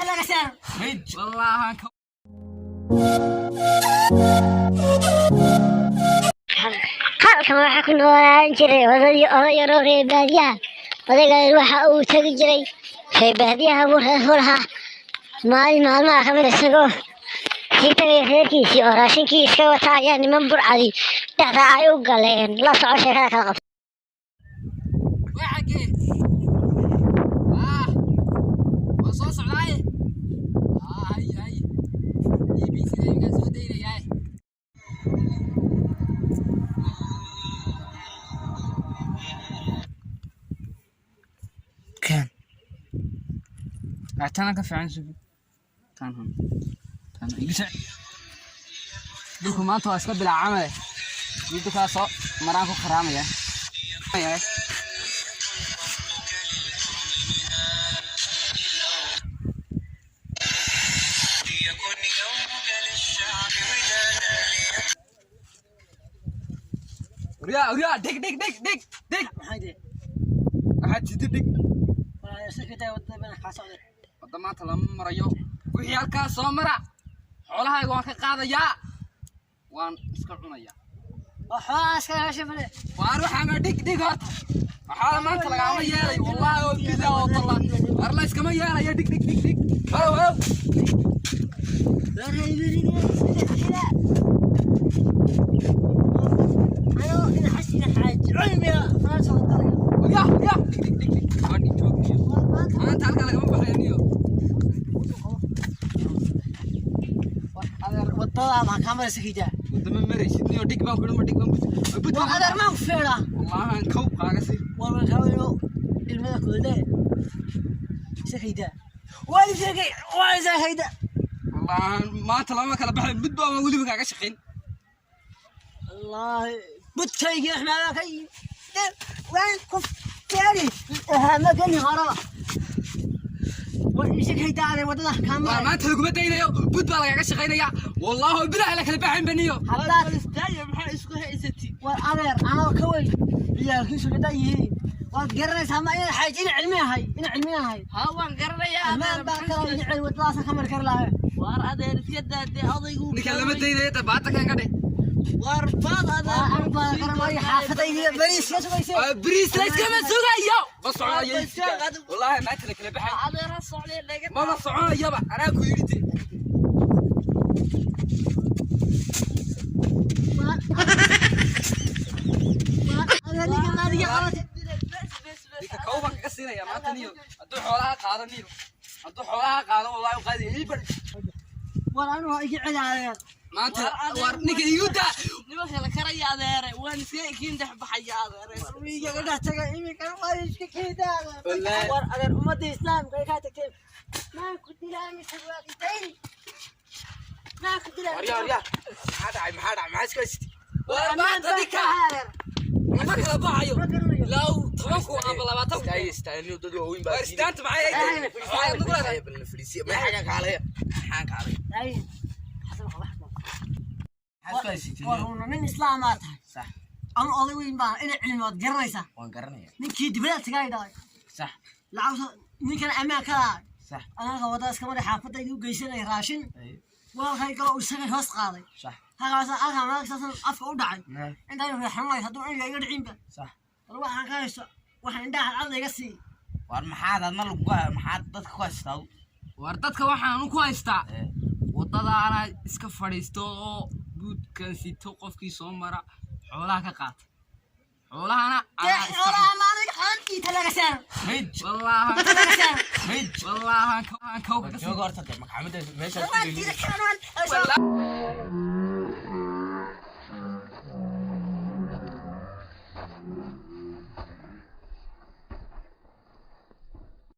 تلاقي سنة والله halkan waxaa ku noolaan jiray odayii odayaroo reer baadiyaha odaygan waxa uu tegi jiray reer baadiyaha buu reer lahaa maalin maalmaha ka mid isagoo sii tagay reerkiisii oo raashinkii iska wata ayaa niman burcadi dhexda ay u galeen la soco sheekada kala qabta أنا كيف عن شوف تمام يقصع دوكم ما أنتوا أسكت بلا عمله يدوك أصلا مرانكو خرامة يا ريا دق هايدي أحد تدق ولا سكتة وتبين حصل maanta lama marayo wixii halkaa soo mara xoolahayga waan ka qaadayaa waan iska cunayaa waxaa iska hashafle waan waxaan dhig horta waxaa maanta lagama yeelay wallahi oo bidaa oo talla arla iskama yeelayo dhig wow يا maanta halkaa lagama baxayniyo wadada ma kamera sakida wadama maraysid niyo dhig baan kulma dhig baan waa adar ma feera wallahi aan kow qaaga si waa kaawilo ilmada kulade sakida waa sakida wallahi maanta lama kala baxay mid baan waliba kaaga shaqeyn wallahi budkayga axmaada kay waan ku feeri ma gani haraba وإيشك على ودنا كامل ما تلقوا بدينا بود بالك شقينيا والله بالله لك البحين بنيو حلا استاي maxaa isku haysati war adeer ana kaway ciyaalkiisu gadayay waa garanaysaa ma inay xaajin cilmi ahay ha waan garanayaa ma baa kala jecel wadadaas ka mar kar laa war adeer iska daade adaygu ninka lama deynay tabaata kan gadhay war baad adeer arba qarmay xaafadayda bariis ka sugaysay bariis la iska masugayo basocaayo wallahi ma kala kala baxay adeer socday laga ma soconayaba anaa ku yiri كوبا كسينا يا ماتنيو أدو حولها قادنيو أدو حولها قادن والله وقادي يبر وأنا هاي على ما أنت ورنيك يودا نبغى لكرا يا ذا وين سكين دحب حيا ذا ويجي قدر تجا إيمي كانوا ما يشكي كذا والله وأنا أمة الإسلام كي كاتكلم ما كنت لا مسوي تاني ما كنت لا يا هذا ما اسكت ما تديك ما كلا باعيو لو توقفوا قبل ما استنى ودو وين بقى استنت معايا نقول الفلوسيه ما حاجه عليها حاجه عليها حسبي والله من إسلامات صح أنا أضيع وين بقى إلى علمات جرّيسة وان قرنيه نكيد بدأت قاعدة صح لعوز نكنا أماك كلا صح أنا قواداس كمان حافظة يدو جيسنا راشن وهاي كلا وسنا هوس قاضي صح هذا مثلا أنا ما أساسا أفكر وداعي نعم أنت أنا في حماية هدول عندي يرجعين بقى صح روح عن كايس واحد عندها العرض يقصي وان محاد أنا لقوا محاد ضد كويس تاو وردتك waxaan ku haystaa wadada ana iska fadhiisto oo buudkan si toqofkii soo mara xoolaha ka qaata xoolahana xoolaha maalig xanti talaga saan wallahi كوكا جوجورتك محمد ماشي